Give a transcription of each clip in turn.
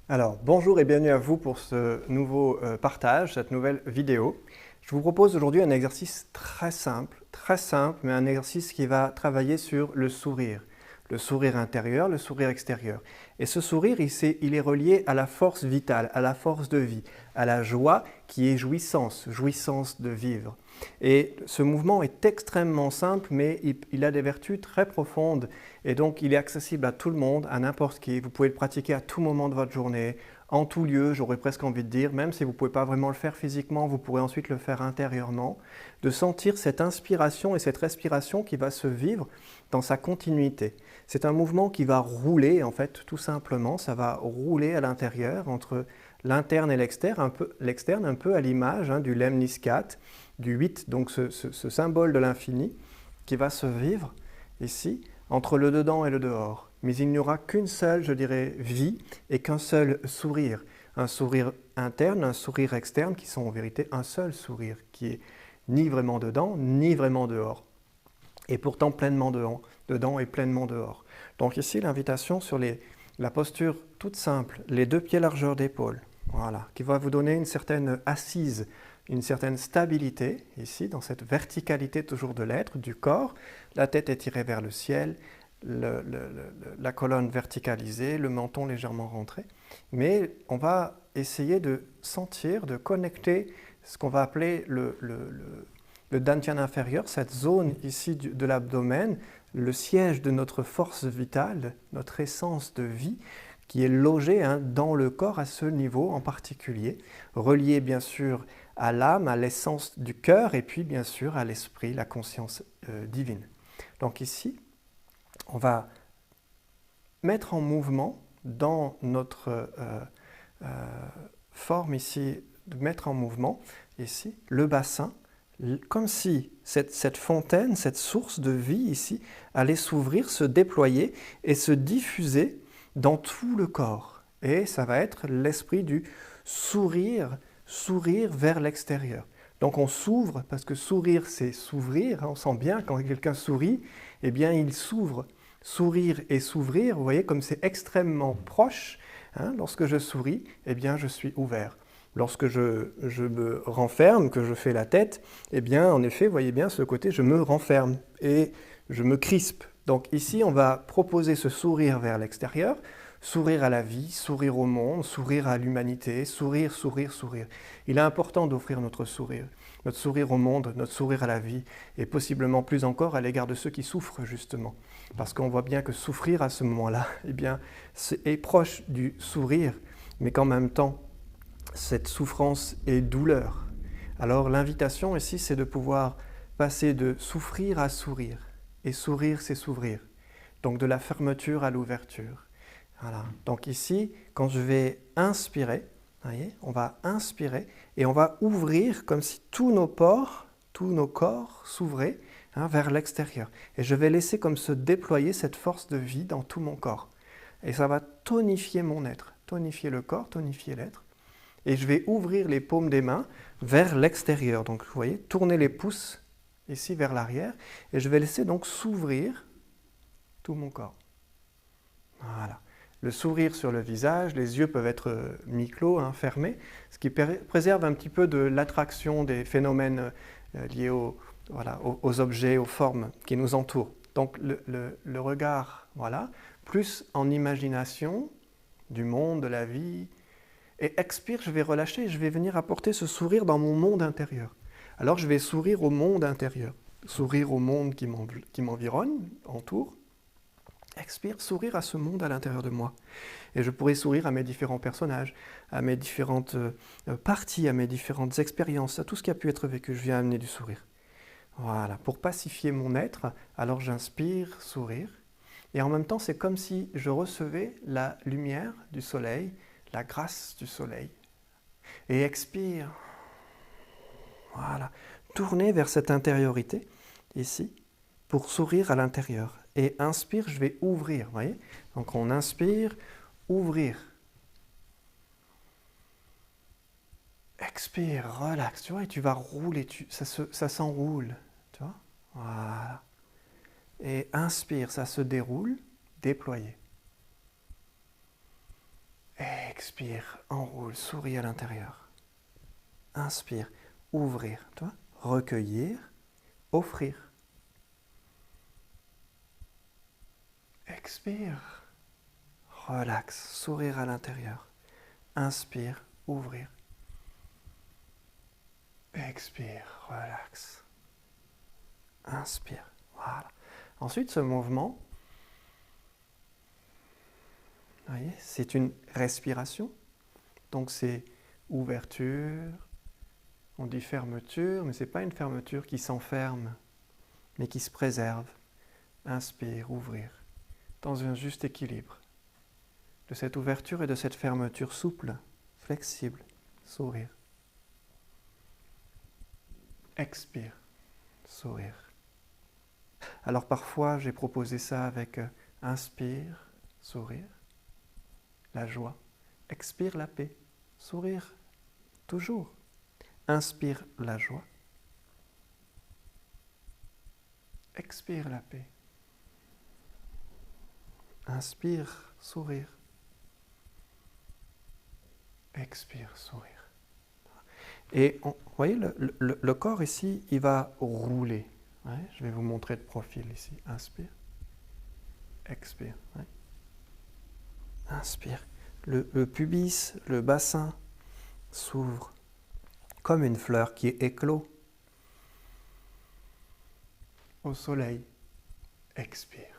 Alors, bonjour et bienvenue à vous pour ce nouveau partage, cette nouvelle vidéo. Je vous propose aujourd'hui un exercice très simple, mais un exercice qui va travailler sur le sourire intérieur, le sourire extérieur. Et ce sourire, il est relié à la force vitale, à la force de vie, à la joie qui est jouissance, jouissance de vivre. Et ce mouvement est extrêmement simple, mais il a des vertus très profondes. Et donc, il est accessible à tout le monde, à n'importe qui. Vous pouvez le pratiquer à tout moment de votre journée, en tout lieu, j'aurais presque envie de dire. Même si vous ne pouvez pas vraiment le faire physiquement, vous pourrez ensuite le faire intérieurement. De sentir cette inspiration et cette respiration qui va se vivre dans sa continuité. C'est un mouvement qui va rouler, en fait, tout simplement. Ça va rouler à l'intérieur, entre l'interne et l'externe, un peu à l'image du lemniscat, du 8, donc ce symbole de l'infini, qui va se vivre ici, entre le dedans et le dehors. Mais il n'y aura qu'une seule, je dirais, vie et qu'un seul sourire. Un sourire interne, un sourire externe, qui sont en vérité un seul sourire, qui est ni vraiment dedans, ni vraiment dehors. Et pourtant pleinement dedans et pleinement dehors. Donc ici, l'invitation sur la posture toute simple, les deux pieds largeur d'épaule, voilà, qui va vous donner une certaine assise, une certaine stabilité, ici, dans cette verticalité toujours de l'être, du corps. La tête est tirée vers le ciel, la colonne verticalisée, le menton légèrement rentré. Mais on va essayer de sentir, de connecter ce qu'on va appeler le dantian inférieur, cette zone ici de l'abdomen, le siège de notre force vitale, notre essence de vie, qui est logée dans le corps à ce niveau en particulier, relié bien sûr à l'âme, à l'essence du cœur, et puis bien sûr à l'esprit, la conscience divine. Donc ici, on va mettre en mouvement dans notre forme ici, de mettre en mouvement ici le bassin, comme si cette fontaine, cette source de vie ici, allait s'ouvrir, se déployer et se diffuser dans tout le corps. Et ça va être l'esprit du sourire, sourire vers l'extérieur. Donc on s'ouvre, parce que sourire c'est s'ouvrir, on sent bien quand quelqu'un sourit, eh bien il s'ouvre. Sourire et s'ouvrir, vous voyez comme c'est extrêmement proche, lorsque je souris, eh bien je suis ouvert. Lorsque je me renferme, que je fais la tête, eh bien, en effet, vous voyez bien ce côté, je me renferme et je me crispe. Donc ici, on va proposer ce sourire vers l'extérieur, sourire à la vie, sourire au monde, sourire à l'humanité, sourire, sourire, sourire. Il est important d'offrir notre sourire au monde, notre sourire à la vie, et possiblement plus encore à l'égard de ceux qui souffrent, justement. Parce qu'on voit bien que souffrir à ce moment-là, eh bien, est proche du sourire, mais qu'en même temps, cette souffrance et douleur. Alors l'invitation ici, c'est de pouvoir passer de souffrir à sourire. Et sourire, c'est s'ouvrir. Donc de la fermeture à l'ouverture. Voilà. Donc ici, quand je vais inspirer, voyez, on va inspirer et on va ouvrir comme si tous nos pores, tous nos corps s'ouvraient vers l'extérieur. Et je vais laisser comme se déployer cette force de vie dans tout mon corps. Et ça va tonifier mon être, tonifier le corps, tonifier l'être. Et je vais ouvrir les paumes des mains vers l'extérieur. Donc vous voyez, tourner les pouces ici vers l'arrière. Et je vais laisser donc s'ouvrir tout mon corps. Voilà. Le sourire sur le visage, les yeux peuvent être mi-clos, fermés, ce qui préserve un petit peu de l'attraction des phénomènes liés aux objets, aux formes qui nous entourent. Donc le regard, voilà, plus en imagination du monde, de la vie. Et expire, je vais relâcher et je vais venir apporter ce sourire dans mon monde intérieur. Alors je vais sourire au monde intérieur, sourire au monde qui m'environne, entoure. Expire, sourire à ce monde à l'intérieur de moi. Et je pourrais sourire à mes différents personnages, à mes différentes parties, à mes différentes expériences, à tout ce qui a pu être vécu. Je viens amener du sourire. Voilà, pour pacifier mon être, alors j'inspire, sourire. Et en même temps, c'est comme si je recevais la lumière du soleil, la grâce du soleil. Et expire. Voilà. Tournez vers cette intériorité, ici, pour sourire à l'intérieur. Et inspire, je vais ouvrir, voyez. Donc on inspire, ouvrir. Expire, relax, tu vois, et tu vas rouler, ça s'enroule, tu vois. Voilà. Et inspire, ça se déroule, déployer. Expire, enroule, souris à l'intérieur. Inspire, ouvrir, toi, recueillir, offrir. Expire, relax, sourire à l'intérieur. Inspire, ouvrir. Expire, relax. Inspire, voilà. Ensuite, ce mouvement, vous voyez, c'est une respiration. Donc c'est ouverture, on dit fermeture, mais ce n'est pas une fermeture qui s'enferme, mais qui se préserve. Inspire, ouvrir, dans un juste équilibre de cette ouverture et de cette fermeture souple, flexible, sourire. Expire, sourire. Alors parfois, j'ai proposé ça avec inspire, sourire, la joie. Expire la paix, sourire, toujours. Inspire la joie. Expire la paix. Inspire, sourire. Expire, sourire. Et vous voyez, le corps ici, il va rouler. Ouais, je vais vous montrer de profil ici. Inspire. Expire. Ouais. Inspire. Le pubis, le bassin s'ouvre comme une fleur qui éclot au soleil. Expire.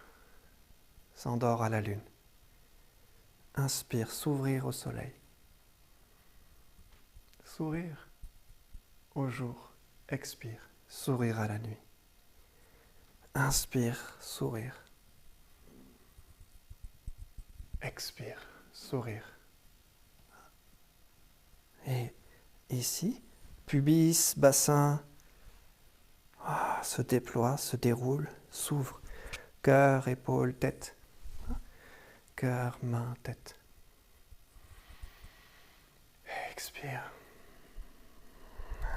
S'endort à la lune. Inspire, s'ouvrir au soleil. Sourire au jour. Expire, sourire à la nuit. Inspire, sourire. Expire, sourire. Et ici, pubis, bassin, se déploie, se déroule, s'ouvre. Cœur, épaules, tête. Cœur, main, tête. Expire.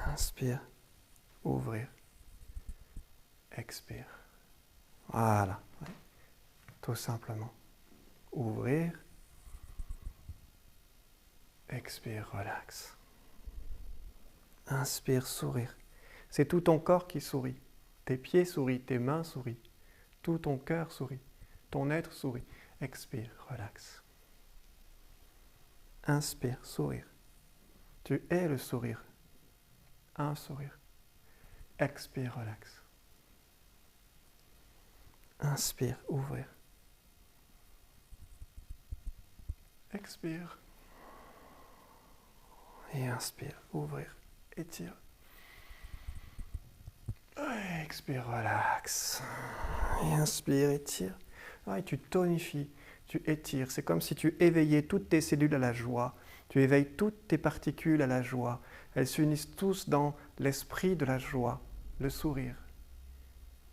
Inspire. Ouvrir. Expire. Voilà. Ouais. Tout simplement. Ouvrir. Expire, relax. Inspire, sourire. C'est tout ton corps qui sourit. Tes pieds sourient, tes mains sourient. Tout ton cœur sourit. Ton être sourit. Expire, relax. Inspire, sourire. Tu es le sourire. Un sourire. Expire, relax. Inspire, ouvrir. Expire. Et inspire, ouvrir. Étire. Expire, relax. Et inspire, étire. Et tu tonifies, tu étires. C'est comme si tu éveillais toutes tes cellules à la joie. Tu éveilles toutes tes particules à la joie. Elles s'unissent tous dans l'esprit de la joie, le sourire.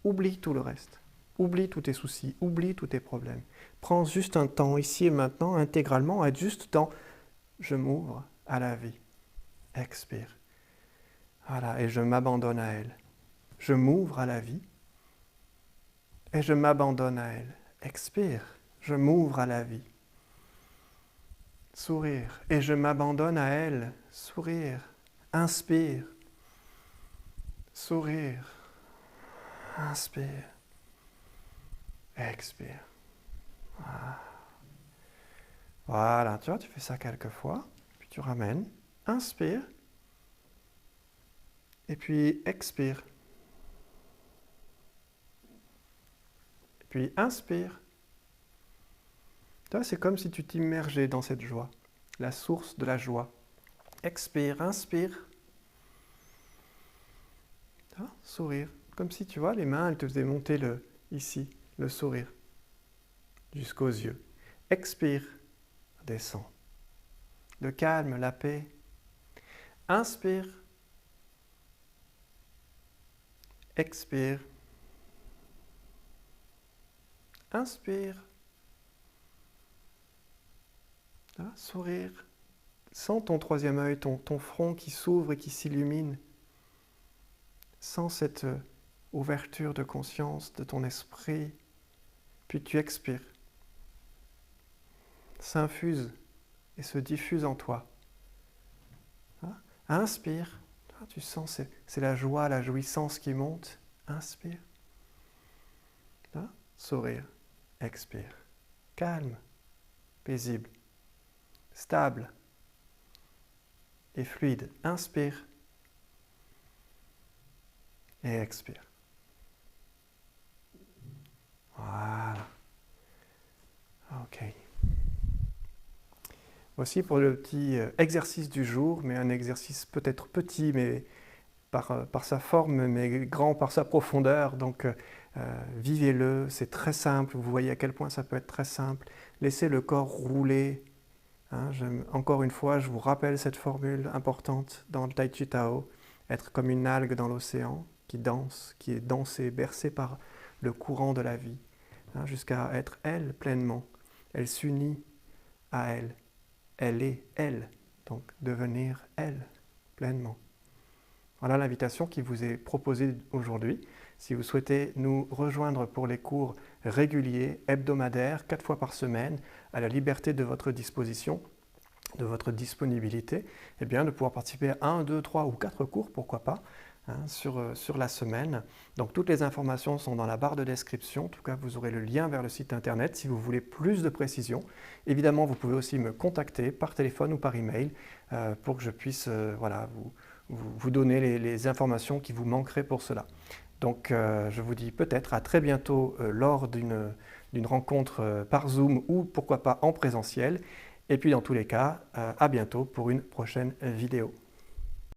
Oublie tout le reste. Oublie tous tes soucis, oublie tous tes problèmes. Prends juste un temps, ici et maintenant, intégralement, à être juste dans « je m'ouvre à la vie ». Expire. Voilà, et je m'abandonne à elle. Je m'ouvre à la vie et je m'abandonne à elle. Expire. Je m'ouvre à la vie. Sourire. Et je m'abandonne à elle. Sourire. Inspire. Sourire. Inspire. Expire. Voilà, tu vois, tu fais ça quelques fois, puis tu ramènes. Inspire. Et puis expire. Et puis inspire. C'est comme si tu t'immergeais dans cette joie, la source de la joie. Expire, inspire. Sourire. Comme si, tu vois, les mains, elles te faisaient monter ici, le sourire, jusqu'aux yeux. Expire, descend. Le calme, la paix. Inspire. Expire. Inspire. Sourire. Sens ton troisième œil, ton front qui s'ouvre et qui s'illumine. Sens cette ouverture de conscience de ton esprit. Puis tu expires. S'infuse et se diffuse en toi. Hein? Inspire, tu sens, c'est la joie, la jouissance qui monte. Inspire. Hein? Sourire. Expire. Calme, paisible, stable et fluide. Inspire et expire. Voilà. Ok. Voici pour le petit exercice du jour, mais un exercice peut-être petit, mais par sa forme, mais grand par sa profondeur. Donc, vivez-le, c'est très simple. Vous voyez à quel point ça peut être très simple. Laissez le corps rouler. Hein, encore une fois, je vous rappelle cette formule importante dans le Tai Chi Tao. Être comme une algue dans l'océan qui danse, qui est dansée, bercée par le courant de la vie, hein, jusqu'à être elle pleinement. Elle s'unit à elle. Elle est elle. Donc, devenir elle pleinement. Voilà l'invitation qui vous est proposée aujourd'hui. Si vous souhaitez nous rejoindre pour les cours réguliers, hebdomadaires, 4 fois par semaine, à la liberté de votre disposition, de votre disponibilité, eh bien, de pouvoir participer à 1, 2, 3 ou 4 cours, pourquoi pas, hein, sur la semaine. Donc toutes les informations sont dans la barre de description. En tout cas, vous aurez le lien vers le site internet si vous voulez plus de précisions. Évidemment, vous pouvez aussi me contacter par téléphone ou par email pour que je puisse voilà, vous donner les informations qui vous manqueraient pour cela. Donc je vous dis peut-être à très bientôt lors d'une rencontre par Zoom ou pourquoi pas en présentiel. Et puis dans tous les cas, à bientôt pour une prochaine vidéo.